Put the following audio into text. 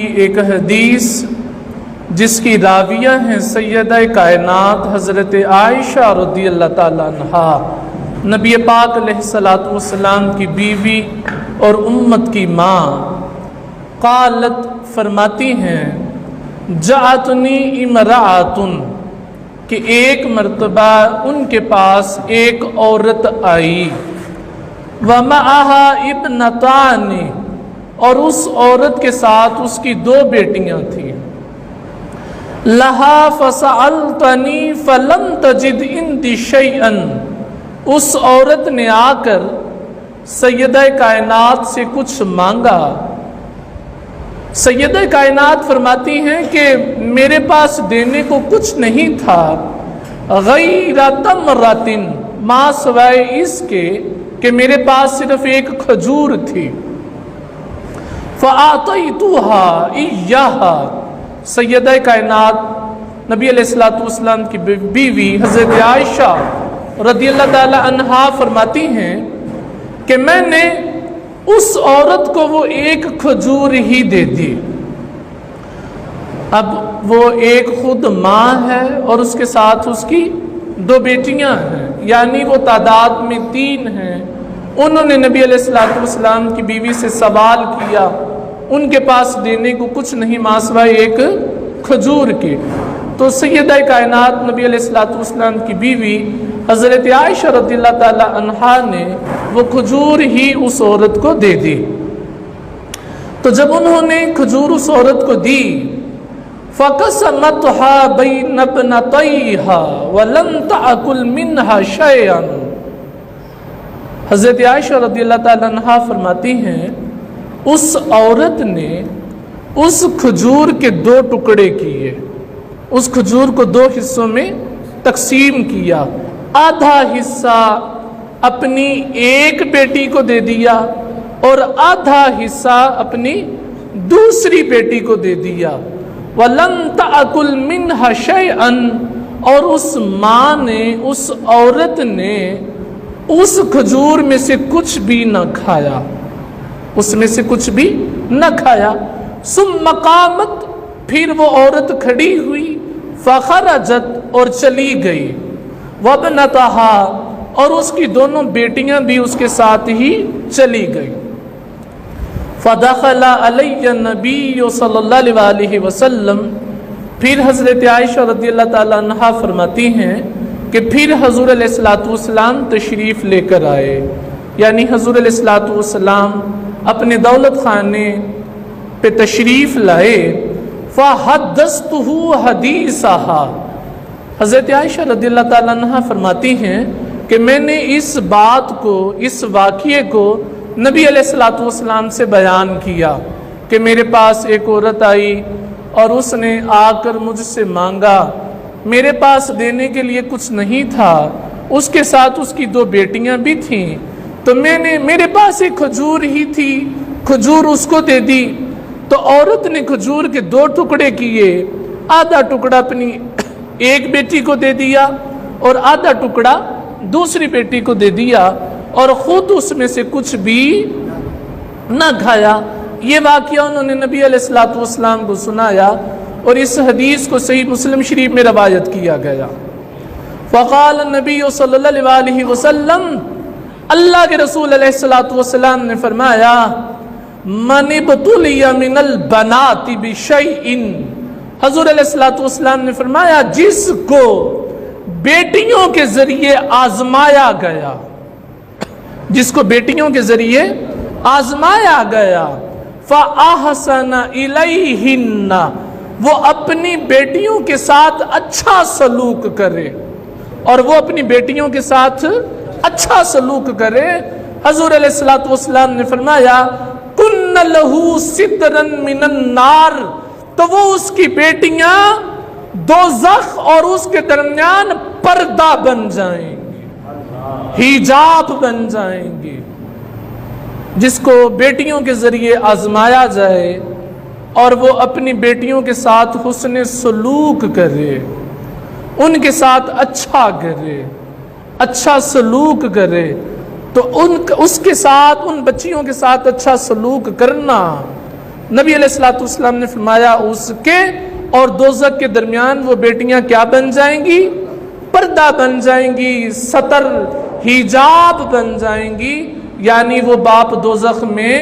کی ایک حدیث جس کی راویہ ہیں سیدہ کائنات حضرت عائشہ رضی اللہ تعالیٰ عنہا، نبی پاک علیہ الصلوۃ والسلام کی بیوی اور امت کی ماں، قالت فرماتی ہیں جاءتنی امرأۃ کہ ایک مرتبہ ان کے پاس ایک عورت آئی، وَمَعَهَا ابْنَتَانِ اور اس عورت کے ساتھ اس کی دو بیٹیاں تھیں، لَهَا فَسَأَلْتَنِي فَلَمْ تَجِدْ عِنْدِي شَيْئًا اس عورت نے آ کر سیدہ کائنات سے کچھ مانگا۔ سیدہ کائنات فرماتی ہیں کہ میرے پاس دینے کو کچھ نہیں تھا، غیر تمرۃ ما سوائے اس کے کہ میرے پاس صرف ایک کھجور تھی، فَأَعْطَيْتُهَا إِيَّاهَا سیدہ کائنات نبی علیہ الصلوۃ والسلام کی بیوی حضرت عائشہ رضی اللہ تعالی عنہا فرماتی ہیں کہ میں نے اس عورت کو وہ ایک کھجور ہی دے دی۔ اب وہ ایک خود ماں ہے اور اس کے ساتھ اس کی دو بیٹیاں ہیں، یعنی وہ تعداد میں 3 ہیں۔ انہوں نے نبی علیہ الصلوۃ والسلام کی بیوی سے سوال کیا، ان کے پاس دینے کو کچھ نہیں ماں سوائے ایک کھجور کے، تو سیدہ کائنات نبی علیہ الصلوۃ والسلام کی بیوی حضرت عائشہ رضی اللہ تعالی عنہا نے وہ کھجور ہی اس عورت کو دے دی۔ تو جب انہوں نے کھجور اس عورت کو دی، فَقَسَمَتْهَا بَيْنَ ابْنَتَيْهَا وَلَمْ تَأْكُلْ مِنْهَا شَيْئًا حضرت عائشہ رضی اللہ تعالی عنہا فرماتی ہیں اس عورت نے اس کھجور کے 2 ٹکڑے کیے، اس کھجور کو 2 حصوں میں تقسیم کیا، آدھا حصہ اپنی ایک بیٹی کو دے دیا اور آدھا حصہ اپنی دوسری بیٹی کو دے دیا، وَلَمْ تَأْكُلْ مِنْهَا شَيْئًا اور اس ماں نے، اس عورت نے اس کھجور میں سے کچھ بھی نہ کھایا، اس میں سے کچھ بھی نہ کھایا۔ ثم قامت پھر وہ عورت کھڑی ہوئی، فخرجت اور چلی گئی، وابنتها اور اس کی دونوں بیٹیاں بھی اس کے ساتھ ہی چلی گئی۔ فدخل علی النبی صلی اللہ علیہ وسلم پھر حضرت عائشہ رضی اللہ تعالی عنہا فرماتی ہیں کہ پھر حضور علیہ الصلوۃ والسلام تشریف لے کر آئے، یعنی حضور علیہ الصلوۃ والسلام اپنے دولت خانے پہ تشریف لائے۔ فحدثته حدیثها حضرت عائشہ رضی اللہ تعالیٰ عنہ فرماتی ہیں کہ میں نے اس بات کو، اس واقعے کو نبی علیہ الصلوۃ والسلام سے بیان کیا کہ میرے پاس ایک عورت آئی اور اس نے آ کر مجھ سے مانگا، میرے پاس دینے کے لیے کچھ نہیں تھا، اس کے ساتھ اس کی 2 بیٹیاں بھی تھیں، تو میں نے، میرے پاس ایک کھجور ہی تھی، کھجور اس کو دے دی۔ تو عورت نے کھجور کے 2 ٹکڑے کیے، آدھا ٹکڑا اپنی ایک بیٹی کو دے دیا اور آدھا ٹکڑا دوسری بیٹی کو دے دیا، اور خود اس میں سے کچھ بھی نہ کھایا۔ یہ واقعہ انہوں نے نبی علیہ الصلوۃ والسلام کو سنایا اور اس حدیث کو صحیح مسلم شریف میں روایت کیا گیا۔ فقال النبی صلی اللہ علیہ وسلم اللہ کے رسول علیہ الصلوۃ والسلام نے فرمایا، من ابتلی من البنات بشیء حضور علیہ الصلوۃ والسلام نے فرمایا جس کو بیٹیوں کے ذریعے آزمایا گیا، جس کو بیٹیوں کے ذریعے آزمایا گیا، فاحسن الیہن وہ اپنی بیٹیوں کے ساتھ اچھا سلوک کرے، اور وہ اپنی بیٹیوں کے ساتھ اچھا سلوک کرے۔ حضور علیہ الصلوۃ والسلام نے فرمایا کن لہو سترن من النار تو وہ اس کی بیٹیاں دوزخ اور اس کے درمیان پردہ بن جائیں گی، حجاب بن جائیں گی۔ جس کو بیٹیوں کے ذریعے آزمایا جائے اور وہ اپنی بیٹیوں کے ساتھ حسن سلوک کرے، ان کے ساتھ اچھا کرے، اچھا سلوک کرے، تو اس کے ساتھ، ان بچیوں کے ساتھ اچھا سلوک کرنا نبی علیہ الصلوۃ والسلام نے فرمایا اس کے اور دوزخ کے درمیان وہ بیٹیاں کیا بن جائیں گی؟ پردہ بن جائیں گی، ستر حجاب بن جائیں گی، یعنی وہ باپ دوزخ میں